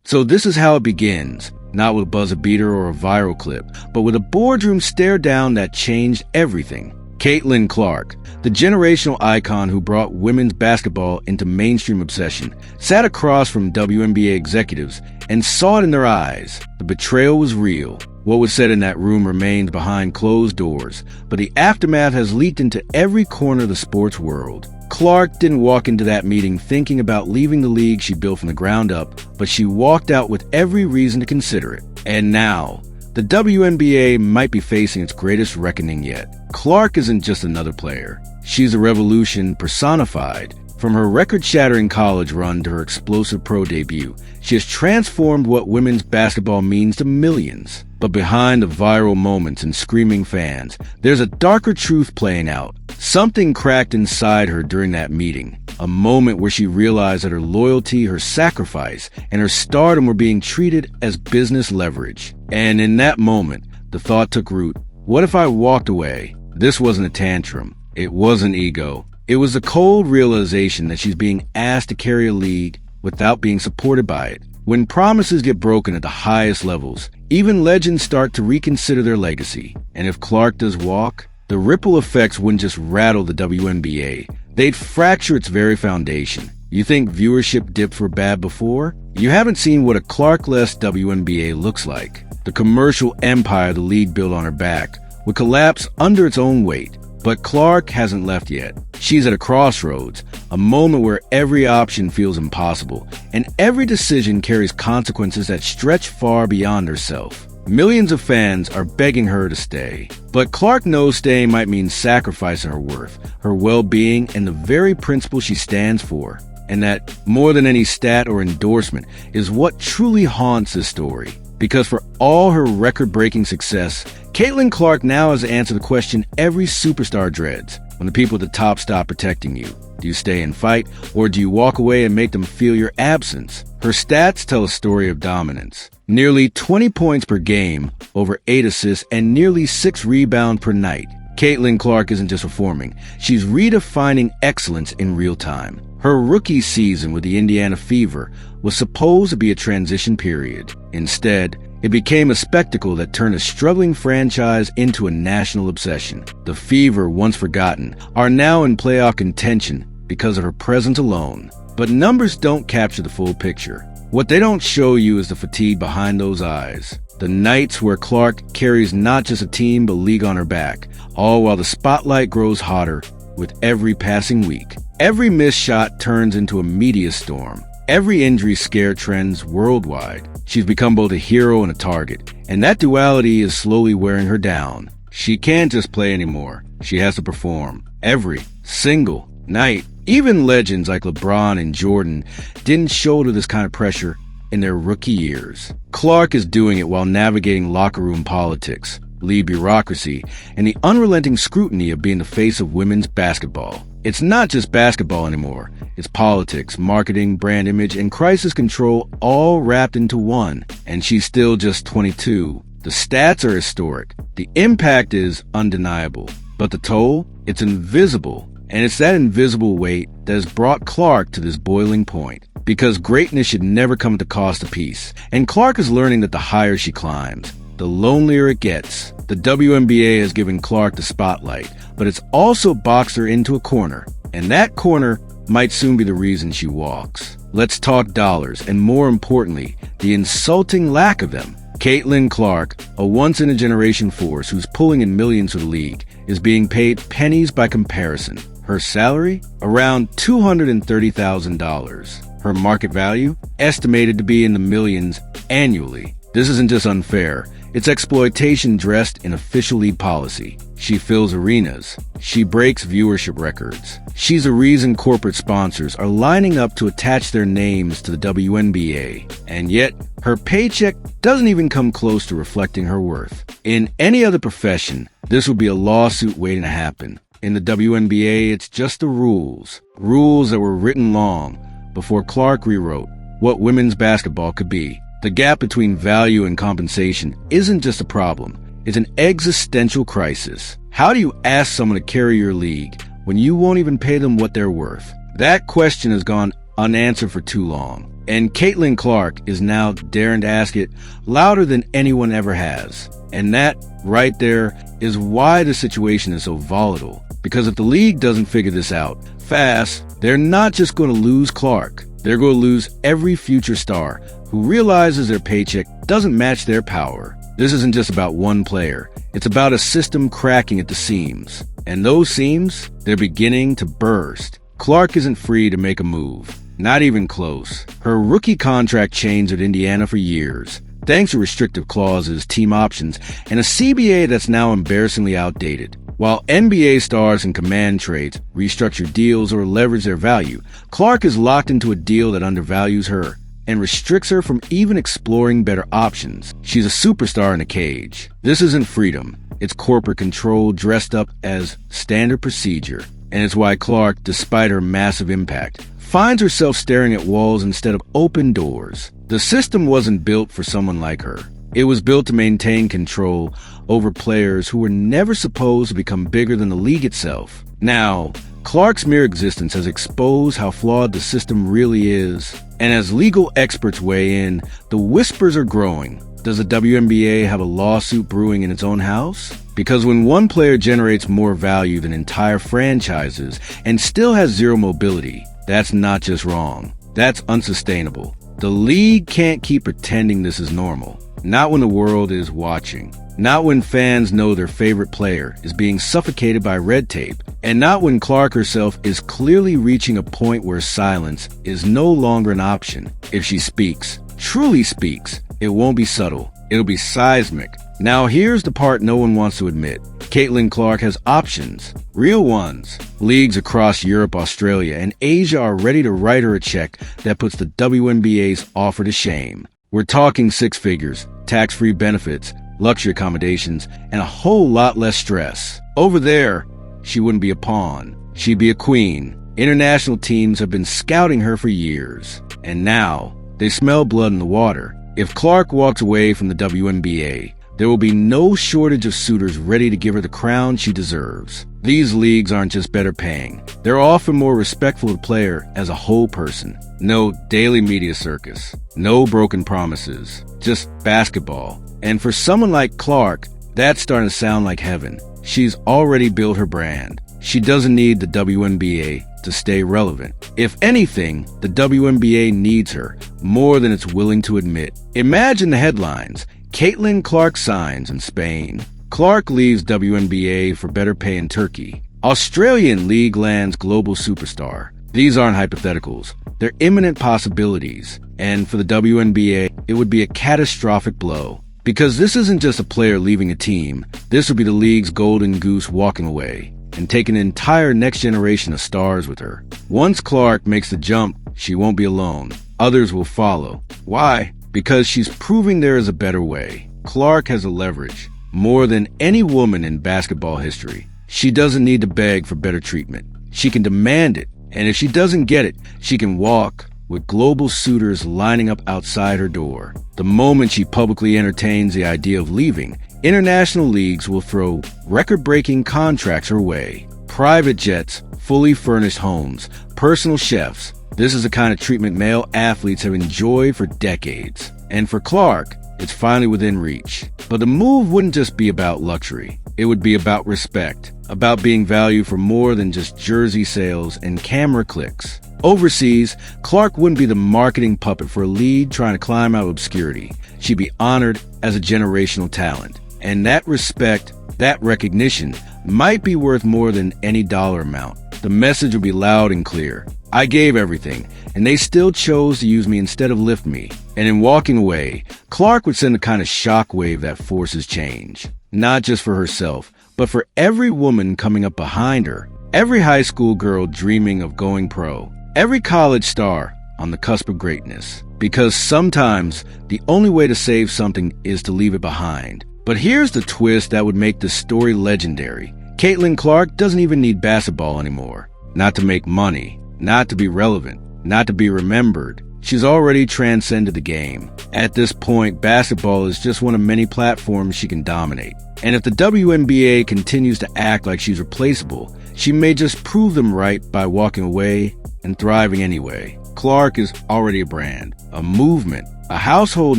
So this is how it begins, not with a buzzer beater or a viral clip, but with a boardroom stare down that changed everything. Caitlin Clark, the generational icon who brought women's basketball into mainstream obsession, sat across from WNBA executives and saw it in their eyes. The betrayal was real. What was said in that room remains behind closed doors, but the aftermath has leaked into every corner of the sports world. Clark didn't walk into that meeting thinking about leaving the league she built from the ground up, but she walked out with every reason to consider it. And now, the WNBA might be facing its greatest reckoning yet. Clark isn't just another player. She's a revolution personified. From her record-shattering college run to her explosive pro debut, she has transformed what women's basketball means to millions. But behind the viral moments and screaming fans, there's a darker truth playing out. Something cracked inside her during that meeting, a moment where she realized that her loyalty, her sacrifice, and her stardom were being treated as business leverage. And in that moment, the thought took root. What if I walked away? This wasn't a tantrum. It wasn't ego. It was a cold realization that she's being asked to carry a league without being supported by it. When promises get broken at the highest levels, even legends start to reconsider their legacy. And if Clark does walk, the ripple effects wouldn't just rattle the WNBA. They'd fracture its very foundation. You think viewership dips were bad before? You haven't seen what a Clark-less WNBA looks like. The commercial empire the league built on her back would collapse under its own weight. But Clark hasn't left yet. She's at a crossroads, a moment where every option feels impossible, and every decision carries consequences that stretch far beyond herself. Millions of fans are begging her to stay. But Clark knows staying might mean sacrificing her worth, her well-being, and the very principle she stands for. And that, more than any stat or endorsement, is what truly haunts this story. Because for all her record-breaking success, Caitlin Clark now has to answer the question every superstar dreads. When the people at the top stop protecting you, do you stay and fight, or do you walk away and make them feel your absence? Her stats tell a story of dominance. Nearly 20 points per game, over 8 assists, and nearly 6 rebounds per night. Caitlin Clark isn't just performing, she's redefining excellence in real time. Her rookie season with the Indiana Fever was supposed to be a transition period. Instead, it became a spectacle that turned a struggling franchise into a national obsession. The Fever, once forgotten, are now in playoff contention because of her presence alone. But numbers don't capture the full picture. What they don't show you is the fatigue behind those eyes. The nights where Clark carries not just a team but league on her back, all while the spotlight grows hotter with every passing week. Every missed shot turns into a media storm. Every injury scare trends worldwide. She's become both a hero and a target, and that duality is slowly wearing her down. She can't just play anymore. She has to perform. Every single night. Even legends like LeBron and Jordan didn't shoulder this kind of pressure in their rookie years. Clark is doing it while navigating locker room politics, league bureaucracy, and the unrelenting scrutiny of being the face of women's basketball. It's not just basketball anymore. It's politics, marketing, brand image, and crisis control all wrapped into one. And she's still just 22. The stats are historic. The impact is undeniable. But the toll? It's invisible. And it's that invisible weight that has brought Clark to this boiling point. Because greatness should never come at the cost of peace. And Clark is learning that the higher she climbs, the lonelier it gets. The WNBA has given Clark the spotlight, but it's also boxed her into a corner. And that corner might soon be the reason she walks. Let's talk dollars, and more importantly, the insulting lack of them. Caitlin Clark, a once-in-a-generation force who's pulling in millions for the league, is being paid pennies by comparison. Her salary? Around $230,000. Her market value? Estimated to be in the millions annually. This isn't just unfair. It's exploitation dressed in official league policy. She fills arenas. She breaks viewership records. She's a reason corporate sponsors are lining up to attach their names to the WNBA. And yet, her paycheck doesn't even come close to reflecting her worth. In any other profession, this would be a lawsuit waiting to happen. In the WNBA, it's just the rules. Rules that were written long before Clark rewrote what women's basketball could be. The gap between value and compensation isn't just a problem, it's an existential crisis. How do you ask someone to carry your league when you won't even pay them what they're worth? That question has gone unanswered for too long. And Caitlin Clark is now, daring to ask it, louder than anyone ever has. And that, right there, is why the situation is so volatile. Because if the league doesn't figure this out fast, they're not just going to lose Clark. They're going to lose every future star who realizes their paycheck doesn't match their power. This isn't just about one player. It's about a system cracking at the seams. And those seams, they're beginning to burst. Clark isn't free to make a move. Not even close. Her rookie contract changed at Indiana for years, thanks to restrictive clauses, team options, and a CBA that's now embarrassingly outdated. While NBA stars and command trades restructure deals or leverage their value, Clark is locked into a deal that undervalues her and restricts her from even exploring better options. She's a superstar in a cage. This isn't freedom. It's corporate control dressed up as standard procedure. And it's why Clark, despite her massive impact, finds herself staring at walls instead of open doors. The system wasn't built for someone like her. It was built to maintain control over players who were never supposed to become bigger than the league itself. Now, Clark's mere existence has exposed how flawed the system really is. And as legal experts weigh in, the whispers are growing. Does the WNBA have a lawsuit brewing in its own house? Because when one player generates more value than entire franchises and still has zero mobility, that's not just wrong. That's unsustainable. The league can't keep pretending this is normal. Not when the world is watching. Not when fans know their favorite player is being suffocated by red tape. And not when Clark herself is clearly reaching a point where silence is no longer an option. If she speaks, truly speaks, it won't be subtle. It'll be seismic. Now here's the part no one wants to admit. Caitlin Clark has options. Real ones. Leagues across Europe, Australia, and Asia are ready to write her a check that puts the WNBA's offer to shame. We're talking six figures, tax-free benefits, luxury accommodations, and a whole lot less stress. Over there, she wouldn't be a pawn. She'd be a queen. International teams have been scouting her for years. And now, they smell blood in the water. If Clark walks away from the WNBA, there will be no shortage of suitors ready to give her the crown she deserves. These leagues aren't just better paying. They're often more respectful of the player as a whole person. No daily media circus. No broken promises. Just basketball. And for someone like Clark, that's starting to sound like heaven. She's already built her brand. She doesn't need the WNBA to stay relevant. If anything, the WNBA needs her more than it's willing to admit. Imagine the headlines. Caitlin Clark signs in Spain. Clark leaves WNBA for better pay in Turkey. Australian league lands global superstar. These aren't hypotheticals. They're imminent possibilities. And for the WNBA, it would be a catastrophic blow. Because this isn't just a player leaving a team. This would be the league's golden goose walking away and taking an entire next generation of stars with her. Once Clark makes the jump, she won't be alone. Others will follow. Why? Because she's proving there is a better way. Clark has a leverage, more than any woman in basketball history. She doesn't need to beg for better treatment. She can demand it, and if she doesn't get it, she can walk, with global suitors lining up outside her door. The moment she publicly entertains the idea of leaving, international leagues will throw record-breaking contracts her way. Private jets, fully furnished homes, personal chefs. This is the kind of treatment male athletes have enjoyed for decades. And for Clark, it's finally within reach. But the move wouldn't just be about luxury. It would be about respect, about being valued for more than just jersey sales and camera clicks. Overseas, Clark wouldn't be the marketing puppet for a league trying to climb out of obscurity. She'd be honored as a generational talent. And that respect, that recognition, might be worth more than any dollar amount. The message would be loud and clear. I gave everything, and they still chose to use me instead of lift me. And in walking away, Clark would send the kind of shockwave that forces change. Not just for herself, but for every woman coming up behind her. Every high school girl dreaming of going pro. Every college star on the cusp of greatness. Because sometimes the only way to save something is to leave it behind. But here's the twist that would make this story legendary. Caitlin Clark doesn't even need basketball anymore. Not to make money. Not to be relevant. Not to be remembered. She's already transcended the game. At this point, basketball is just one of many platforms she can dominate. And if the WNBA continues to act like she's replaceable, she may just prove them right by walking away and thriving anyway. Clark is already a brand, a movement, a household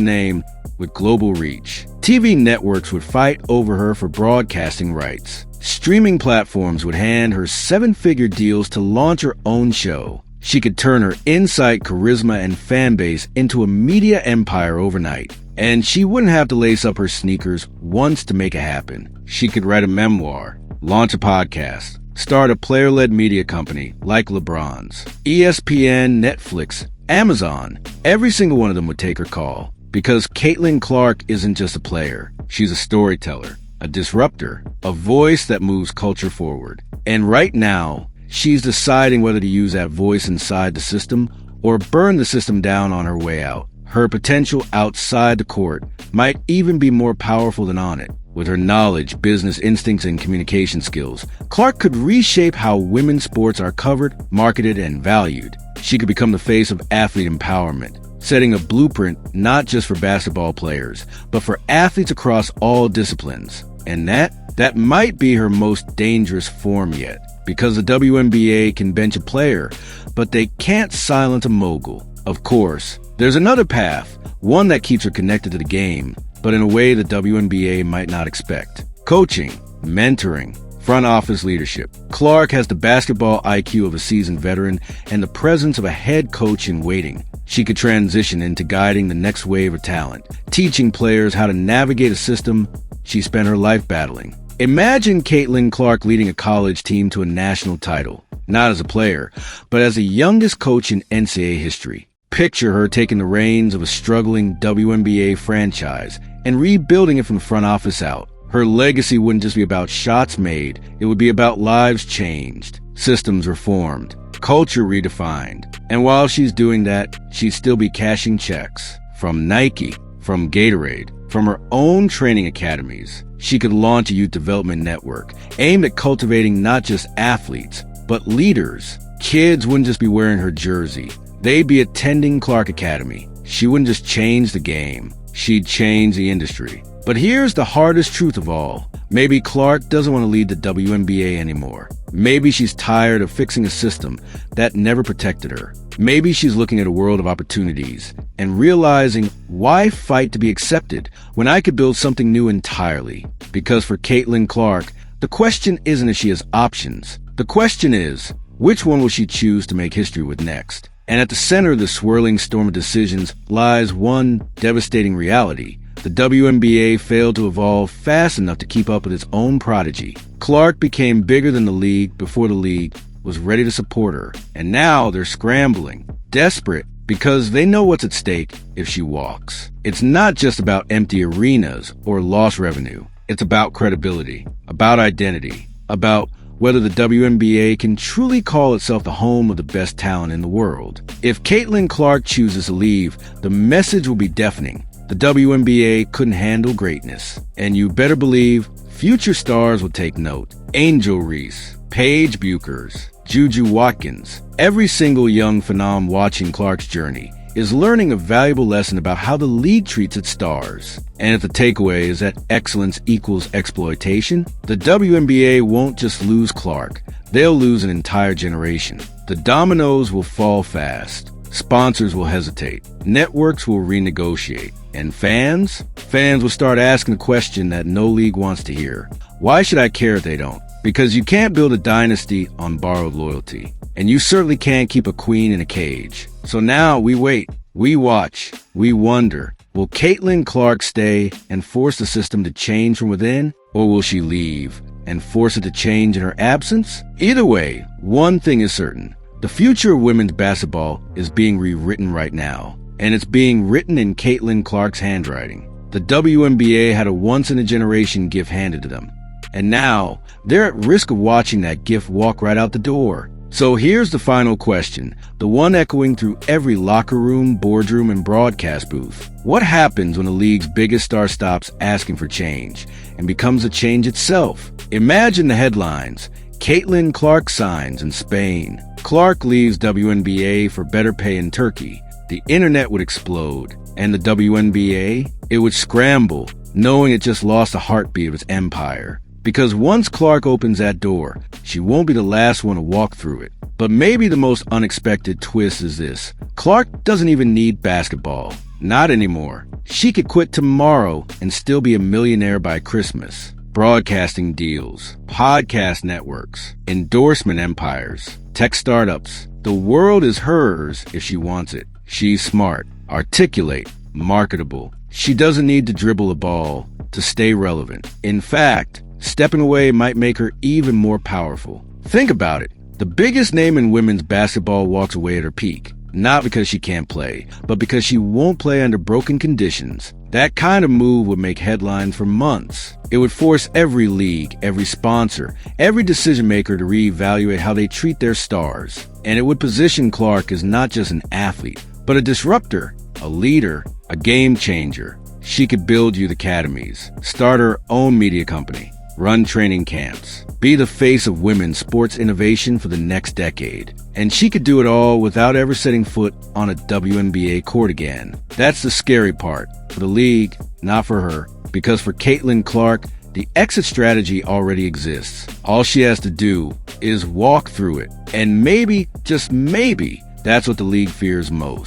name with global reach. TV networks would fight over her for broadcasting rights. Streaming platforms would hand her seven-figure deals to launch her own show. She could turn her insight, charisma, and fan base into a media empire overnight. And she wouldn't have to lace up her sneakers once to make it happen. She could write a memoir, launch a podcast, start a player-led media company like LeBron's. ESPN, Netflix, Amazon, every single one of them would take her call. Because Caitlin Clark isn't just a player. She's a storyteller, a disruptor, a voice that moves culture forward. And right now, she's deciding whether to use that voice inside the system or burn the system down on her way out. Her potential outside the court might even be more powerful than on it. With her knowledge, business instincts, and communication skills, Clark could reshape how women's sports are covered, marketed, and valued. She could become the face of athlete empowerment, setting a blueprint not just for basketball players, but for athletes across all disciplines. And that might be her most dangerous form yet, because the WNBA can bench a player, but they can't silence a mogul. Of course, there's another path, one that keeps her connected to the game, but in a way the WNBA might not expect. Coaching, mentoring, front office leadership. Clark has the basketball IQ of a seasoned veteran and the presence of a head coach in waiting. She could transition into guiding the next wave of talent, teaching players how to navigate a system she spent her life battling. Imagine Caitlin Clark leading a college team to a national title, not as a player, but as the youngest coach in NCAA history. Picture her taking the reins of a struggling WNBA franchise and rebuilding it from the front office out. Her legacy wouldn't just be about shots made, it would be about lives changed, systems reformed, culture redefined. And while she's doing that, she'd still be cashing checks from Nike, from Gatorade, from her own training academies. She could launch a youth development network aimed at cultivating not just athletes, but leaders. Kids wouldn't just be wearing her jersey. They'd be attending Clark Academy. She wouldn't just change the game. She'd change the industry. But here's the hardest truth of all. Maybe Clark doesn't want to lead the WNBA anymore. Maybe she's tired of fixing a system that never protected her. Maybe she's looking at a world of opportunities and realizing, why fight to be accepted when I could build something new entirely? Because for Caitlin Clark, the question isn't if she has options. The question is, which one will she choose to make history with next? And at the center of the swirling storm of decisions lies one devastating reality. The WNBA failed to evolve fast enough to keep up with its own prodigy. Clark became bigger than the league before the league was ready to support her. And now they're scrambling, desperate, because they know what's at stake if she walks. It's not just about empty arenas or lost revenue. It's about credibility, about identity, about whether the WNBA can truly call itself the home of the best talent in the world. If Caitlin Clark chooses to leave, the message will be deafening. The WNBA couldn't handle greatness. And you better believe future stars will take note. Angel Reese, Paige Buchers, Juju Watkins. Every single young phenom watching Clark's journey is learning a valuable lesson about how the league treats its stars. And if the takeaway is that excellence equals exploitation, the WNBA won't just lose Clark, they'll lose an entire generation. The dominoes will fall fast. Sponsors will hesitate. Networks will renegotiate. And fans will start asking the question that no league wants to hear. Why should I care if they don't? Because you can't build a dynasty on borrowed loyalty. And you certainly can't keep a queen in a cage. So now we wait, we watch, we wonder. Will Caitlin Clark stay and force the system to change from within? Or will she leave and force it to change in her absence? Either way, one thing is certain. The future of women's basketball is being rewritten right now. And it's being written in Caitlin Clark's handwriting. The WNBA had a once-in-a-generation gift handed to them. And now, they're at risk of watching that gift walk right out the door. So here's the final question, the one echoing through every locker room, boardroom, and broadcast booth. What happens when the league's biggest star stops asking for change and becomes a change itself? Imagine the headlines. Caitlin Clark signs in Spain. Clark leaves WNBA for better pay in Turkey. The internet would explode. And the WNBA? It would scramble, knowing it just lost a heartbeat of its empire. Because once Clark opens that door, she won't be the last one to walk through it. But maybe the most unexpected twist is this. Clark doesn't even need basketball. Not anymore. She could quit tomorrow and still be a millionaire by Christmas. Broadcasting deals, podcast networks, endorsement empires, tech startups. The world is hers if she wants it. She's smart, articulate, marketable. She doesn't need to dribble a ball to stay relevant. In fact, stepping away might make her even more powerful. Think about it. The biggest name in women's basketball walks away at her peak. Not because she can't play, but because she won't play under broken conditions. That kind of move would make headlines for months. It would force every league, every sponsor, every decision maker to reevaluate how they treat their stars. And it would position Clark as not just an athlete, but a disruptor, a leader, a game changer. She could build youth academies, start her own media company, run training camps, be the face of women's sports innovation for the next decade. And she could do it all without ever setting foot on a WNBA court again. That's the scary part. For the league, not for her. Because for Caitlin Clark, the exit strategy already exists. All she has to do is walk through it. And maybe, just maybe, that's what the league fears most.